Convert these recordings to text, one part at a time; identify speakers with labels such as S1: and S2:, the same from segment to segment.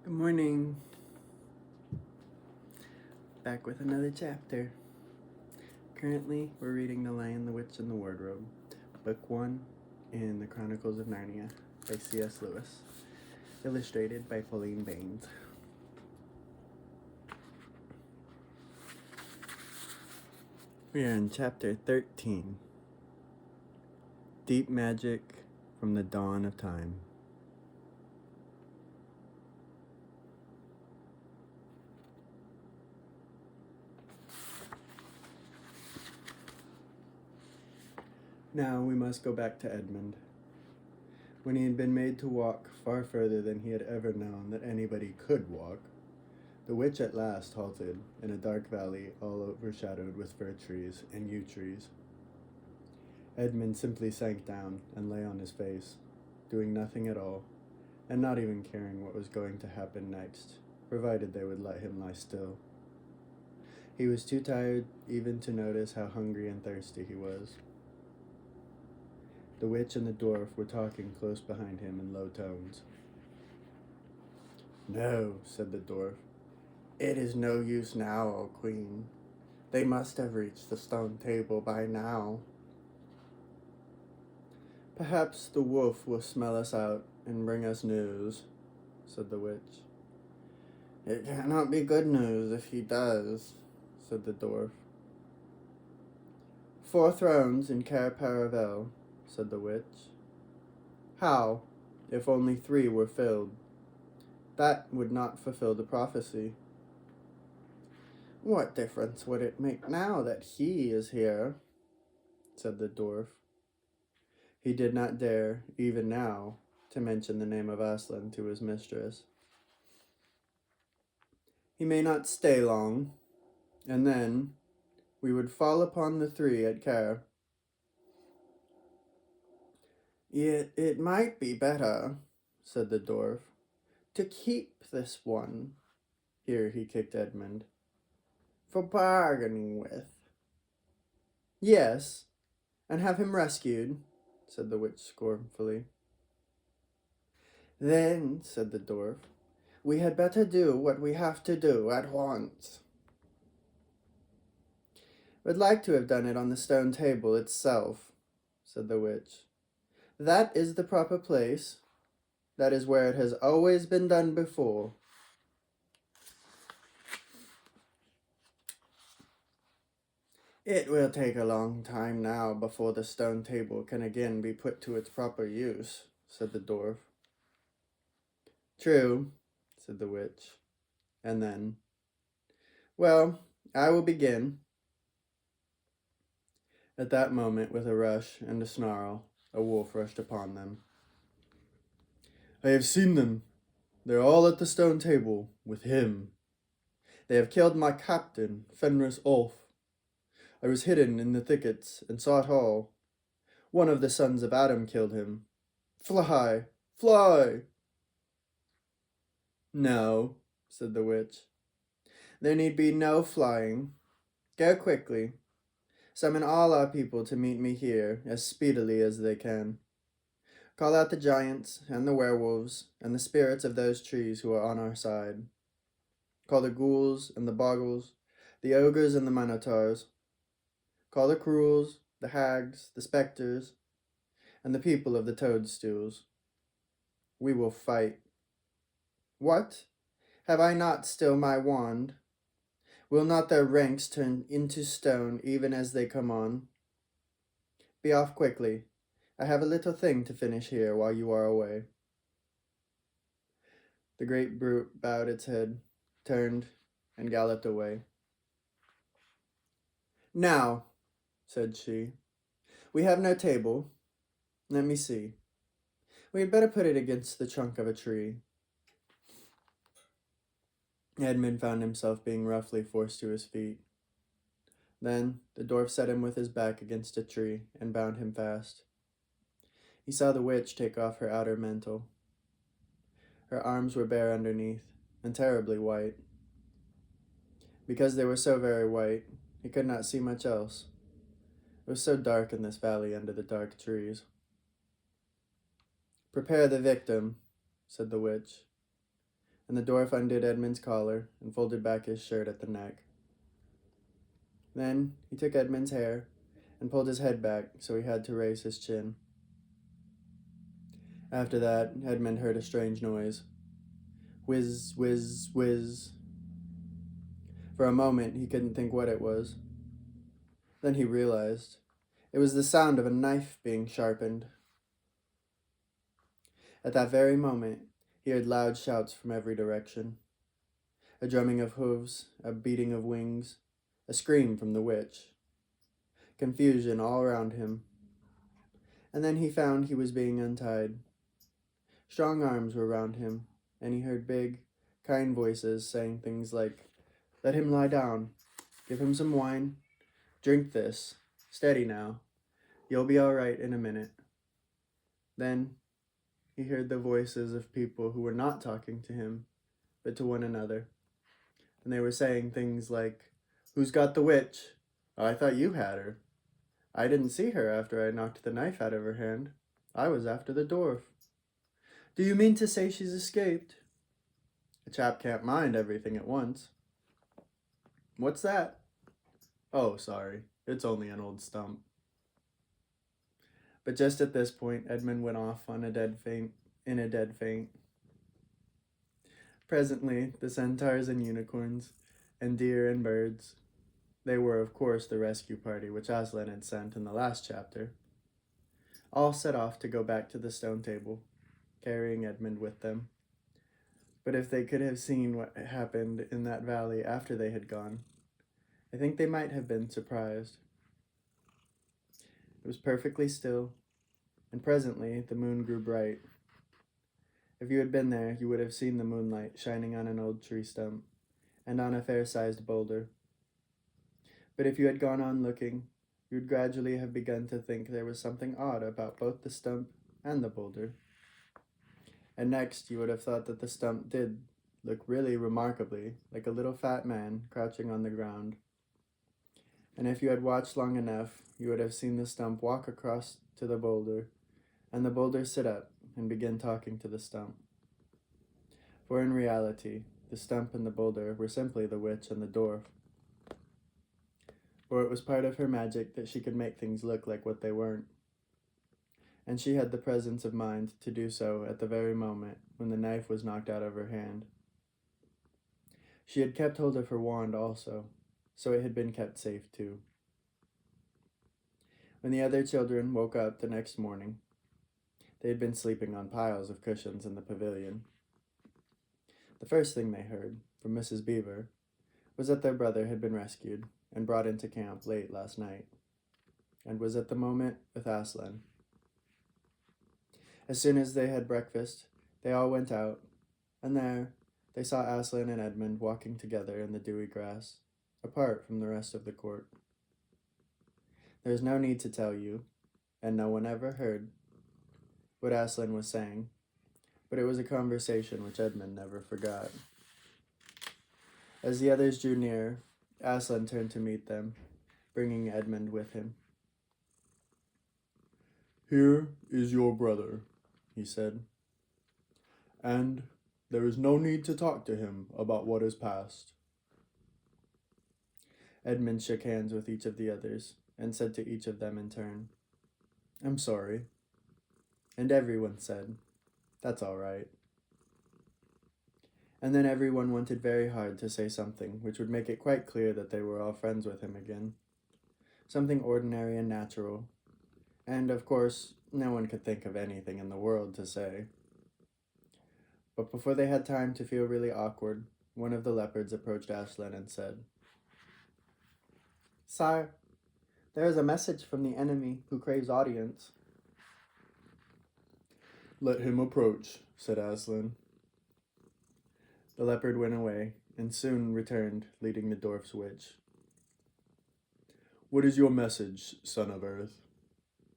S1: Good morning. Back with another chapter. Currently, we're reading The Lion, the Witch, and the Wardrobe, Book 1 in the Chronicles of Narnia by C.S. Lewis, illustrated by Pauline Baynes. We are in chapter 13, Deep Magic from the Dawn of Time. Now we must go back to Edmund. When he had been made to walk far further than he had ever known that anybody could walk, the witch at last halted in a dark valley all overshadowed with fir trees and yew trees. Edmund simply sank down and lay on his face, doing nothing at all, and not even caring what was going to happen next, provided they would let him lie still. He was too tired even to notice how hungry and thirsty he was. The witch and the dwarf were talking close behind him in low tones. "No," said the dwarf. "It is no use now, O Queen. They must have reached the stone table by now." "Perhaps the wolf will smell us out and bring us news," said the witch. "It cannot be good news if he does," said the dwarf. "4 thrones in Cair Paravel," said the witch. "How, if only 3 were filled? That would not fulfill the prophecy." "What difference would it make now that he is here?" said the dwarf. He did not dare, even now, to mention the name of Aslan to his mistress. "He may not stay long, and then we would fall upon the 3 at Cair." "Yet it might be better," said the dwarf, "to keep this one," here he kicked Edmund, "for bargaining with." "Yes, and have him rescued," said the witch scornfully. "Then," said the dwarf, "we had better do what we have to do at once." "Would like to have done it on the stone table itself," said the witch. "That is the proper place. That is where it has always been done before." "It will take a long time now before the stone table can again be put to its proper use," said the dwarf. "True," said the witch. And then, "Well, I will begin." At that moment, with a rush and a snarl, a wolf rushed upon them. "I have seen them. They're all at the stone table, with him. They have killed my captain, Fenris Ulf. I was hidden in the thickets and saw it all. One of the sons of Adam killed him. Fly! Fly!" "No," said the witch. "There need be no flying. Go quickly. Summon all our people to meet me here as speedily as they can. Call out the giants and the werewolves and the spirits of those trees who are on our side. Call the ghouls and the bogles, the ogres and the minotaurs. Call the cruels, the hags, the spectres, and the people of the toadstools. We will fight. What? Have I not still my wand? Will not their ranks turn into stone even as they come on? Be off quickly. I have a little thing to finish here while you are away." The great brute bowed its head, turned, and galloped away. "Now," said she, "we have no table. Let me see. We had better put it against the trunk of a tree." Edmund found himself being roughly forced to his feet. Then the dwarf set him with his back against a tree and bound him fast. He saw the witch take off her outer mantle. Her arms were bare underneath, and terribly white. Because they were so very white, he could not see much else. It was so dark in this valley under the dark trees. "Prepare the victim," said the witch. and the dwarf undid Edmund's collar and folded back his shirt at the neck. Then he took Edmund's hair and pulled his head back so he had to raise his chin. After that, Edmund heard a strange noise. Whiz, whiz, whiz. For a moment, he couldn't think what it was. Then he realized. It was the sound of a knife being sharpened. At that very moment, he heard loud shouts from every direction. A drumming of hooves, a beating of wings, a scream from the witch. Confusion all around him. And then he found he was being untied. Strong arms were round him, and he heard big, kind voices saying things like, "Let him lie down. Give him some wine. Drink this. Steady now. You'll be all right in a minute." Then he heard the voices of people who were not talking to him, but to one another. And they were saying things like, "Who's got the witch? Oh, I thought you had her. I didn't see her after I knocked the knife out of her hand. I was after the dwarf. Do you mean to say she's escaped? A chap can't mind everything at once. What's that? Oh, sorry. It's only an old stump." But just at this point, Edmund went off in a dead faint. Presently, the centaurs and unicorns, and deer and birds, they were, of course, the rescue party which Aslan had sent in the last chapter, all set off to go back to the stone table, carrying Edmund with them. But if they could have seen what happened in that valley after they had gone, I think they might have been surprised. It was perfectly still, and presently the moon grew bright. If you had been there, you would have seen the moonlight shining on an old tree stump and on a fair-sized boulder. But if you had gone on looking, you would gradually have begun to think there was something odd about both the stump and the boulder. And next, you would have thought that the stump did look really remarkably like a little fat man crouching on the ground. And if you had watched long enough, you would have seen the stump walk across to the boulder, and the boulder sit up and begin talking to the stump. For in reality, the stump and the boulder were simply the witch and the dwarf. For it was part of her magic that she could make things look like what they weren't. And she had the presence of mind to do so at the very moment when the knife was knocked out of her hand. She had kept hold of her wand also, so it had been kept safe too. When the other children woke up the next morning, they had been sleeping on piles of cushions in the pavilion. The first thing they heard from Mrs. Beaver was that their brother had been rescued and brought into camp late last night, and was at the moment with Aslan. As soon as they had breakfast, they all went out, and there they saw Aslan and Edmund walking together in the dewy grass, apart from the rest of the court. There is no need to tell you, and no one ever heard, what Aslan was saying, but it was a conversation which Edmund never forgot. As the others drew near, Aslan turned to meet them, bringing Edmund with him. "Here is your brother," he said, "and there is no need to talk to him about what is past." Edmund shook hands with each of the others and said to each of them in turn, "I'm sorry." And everyone said, "That's all right." And then everyone wanted very hard to say something which would make it quite clear that they were all friends with him again. Something ordinary and natural. And, of course, no one could think of anything in the world to say. But before they had time to feel really awkward, one of the leopards approached Aslan and said, "Sire, there is a message from the enemy who craves audience." "Let him approach," said Aslan. The leopard went away, and soon returned, leading the dwarf's witch. "What is your message, son of earth?"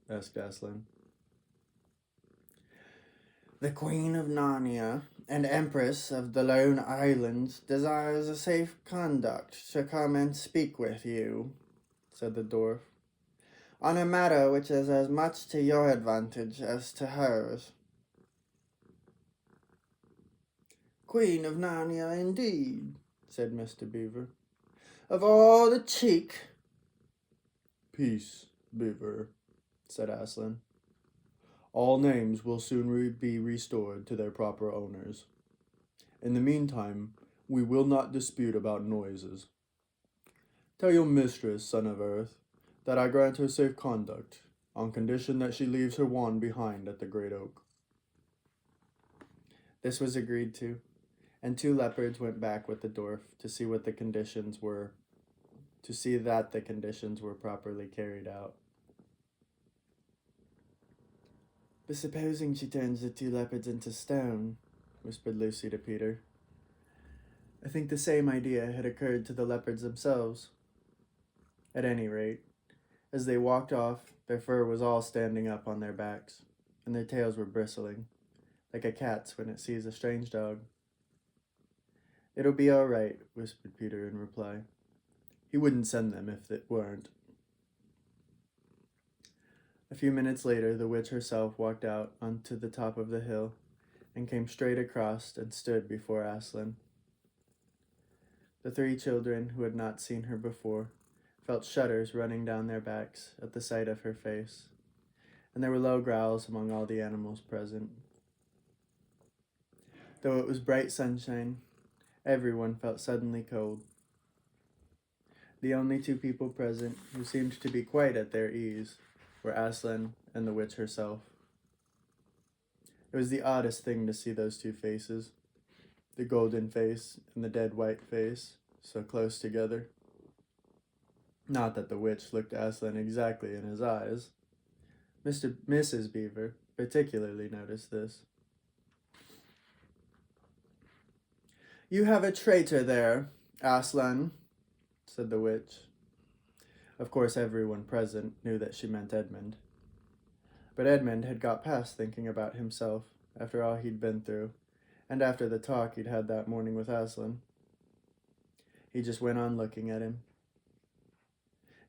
S1: asked Aslan. "The Queen of Narnia and Empress of the Lone Islands desires a safe conduct to come and speak with you," said the dwarf, "on a matter which is as much to your advantage as to hers." Queen of Narnia indeed, said Mr. Beaver. Of all the cheek. Peace, Beaver, said Aslan. All names will soon be restored to their proper owners. In the meantime, we will not dispute about noises. Tell your mistress, son of Earth, that I grant her safe conduct, on condition that she leaves her wand behind at the great oak. This was agreed to, and 2 leopards went back with the dwarf to see that the conditions were properly carried out. But supposing she turns the 2 leopards into stone, whispered Lucy to Peter. I think the same idea had occurred to the leopards themselves. At any rate, as they walked off, their fur was all standing up on their backs, and their tails were bristling, like a cat's when it sees a strange dog. It'll be all right, whispered Peter in reply. He wouldn't send them if it weren't. A few minutes later, the witch herself walked out onto the top of the hill and came straight across and stood before Aslan. The 3 children, who had not seen her before, felt shudders running down their backs at the sight of her face, and there were low growls among all the animals present. Though it was bright sunshine, everyone felt suddenly cold. The only 2 people present who seemed to be quite at their ease were Aslan and the witch herself. It was the oddest thing to see those 2 faces, the golden face and the dead white face, so close together. Not that the witch looked Aslan exactly in his eyes. Mrs. Beaver particularly noticed this. You have a traitor there, Aslan, said the witch. Of course, everyone present knew that she meant Edmund. But Edmund had got past thinking about himself after all he'd been through, and after the talk he'd had that morning with Aslan. He just went on looking at him.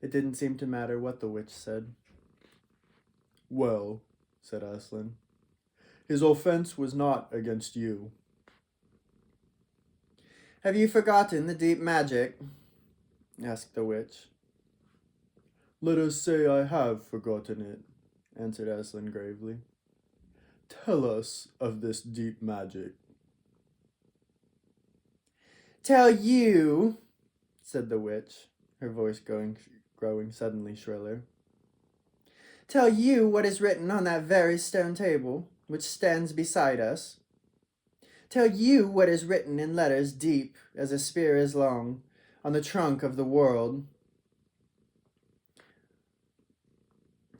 S1: It didn't seem to matter what the witch said. Well, said Aslan, his offense was not against you. Have you forgotten the deep magic? Asked the witch. Let us say I have forgotten it, answered Aslan gravely. Tell us of this deep magic. Tell you, said the witch, her voice growing suddenly shriller. Tell you what is written on that very stone table, which stands beside us. Tell you what is written in letters deep as a spear is long, on the trunk of the world.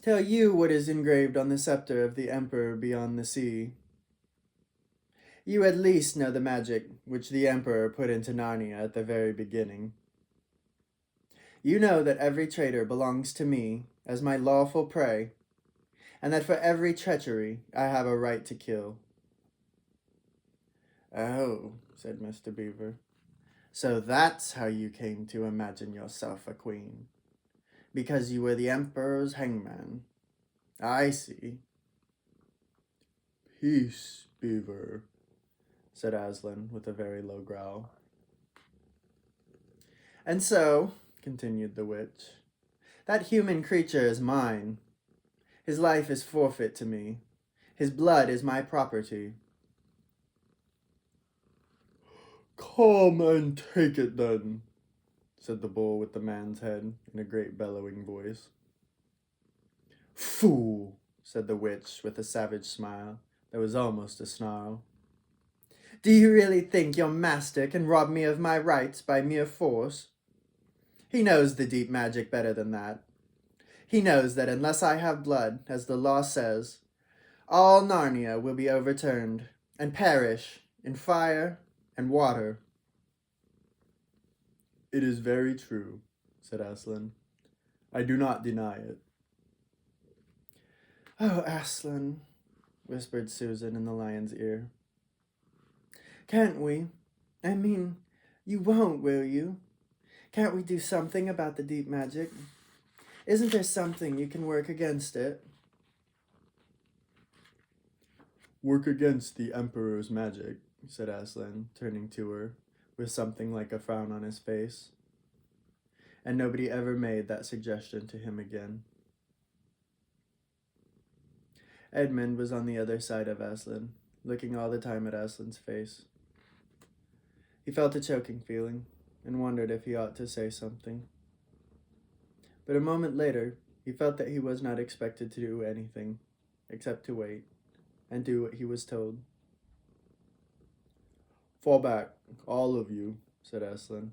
S1: Tell you what is engraved on the scepter of the emperor beyond the sea. You at least know the magic which the emperor put into Narnia at the very beginning. You know that every traitor belongs to me as my lawful prey, and that for every treachery I have a right to kill. Oh, said Mr. Beaver, so that's how you came to imagine yourself a queen, because you were the emperor's hangman. I see. Peace, Beaver, said Aslan with a very low growl. And so, continued the witch, that human creature is mine. His life is forfeit to me. His blood is my property. Come and take it then, said the bull with the man's head in a great bellowing voice. Fool, said the witch with a savage smile that was almost a snarl. Do you really think your master can rob me of my rights by mere force? He knows the deep magic better than that. He knows that unless I have blood, as the law says, all Narnia will be overturned and perish in fire and water. It is very true, said Aslan. I do not deny it. Oh, Aslan, whispered Susan in the lion's ear. Can't we? I mean, you won't, will you? Can't we do something about the deep magic? Isn't there something you can work against it? Work against the Emperor's magic, said Aslan, turning to her, with something like a frown on his face. And nobody ever made that suggestion to him again. Edmund was on the other side of Aslan, looking all the time at Aslan's face. He felt a choking feeling, and wondered if he ought to say something. But a moment later, he felt that he was not expected to do anything, except to wait, and do what he was told. "Fall back, all of you," said Aslan,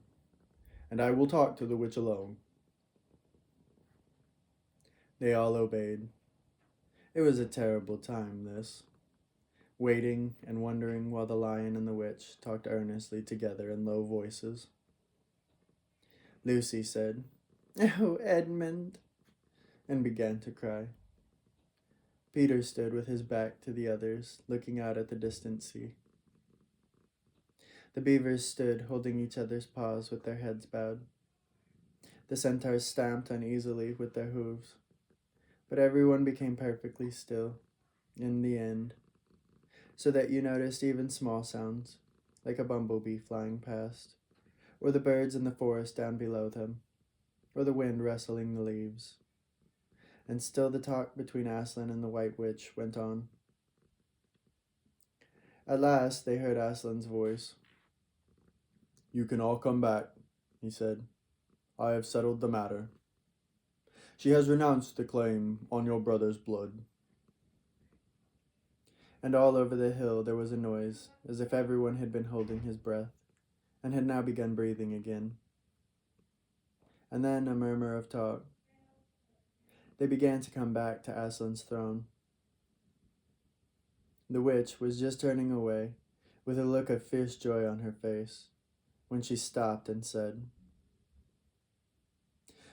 S1: "and I will talk to the witch alone." They all obeyed. It was a terrible time, this, waiting and wondering while the lion and the witch talked earnestly together in low voices. Lucy said, "Oh, Edmund," and began to cry. Peter stood with his back to the others, looking out at the distant sea. The beavers stood holding each other's paws with their heads bowed. The centaurs stamped uneasily with their hooves. But everyone became perfectly still, in the end, so that you noticed even small sounds, like a bumblebee flying past, or the birds in the forest down below them, or the wind rustling the leaves. And still the talk between Aslan and the White Witch went on. At last they heard Aslan's voice. "You can all come back," he said. "I have settled the matter. She has renounced the claim on your brother's blood." And all over the hill there was a noise, as if everyone had been holding his breath, and had now begun breathing again. And then a murmur of talk. They began to come back to Aslan's throne. The witch was just turning away, with a look of fierce joy on her face, when she stopped and said,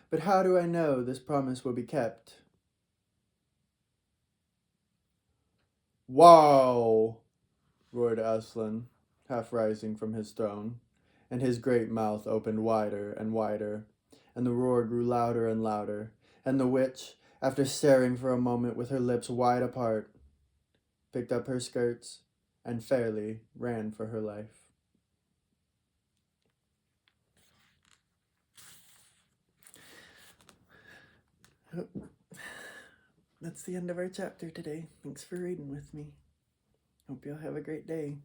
S1: "But how do I know this promise will be kept?" "Wow!" roared Aslan, half rising from his throne, and his great mouth opened wider and wider, and the roar grew louder and louder, and the witch, after staring for a moment with her lips wide apart, picked up her skirts and fairly ran for her life. That's the end of our chapter today. Thanks for reading with me. Hope y'all have a great day.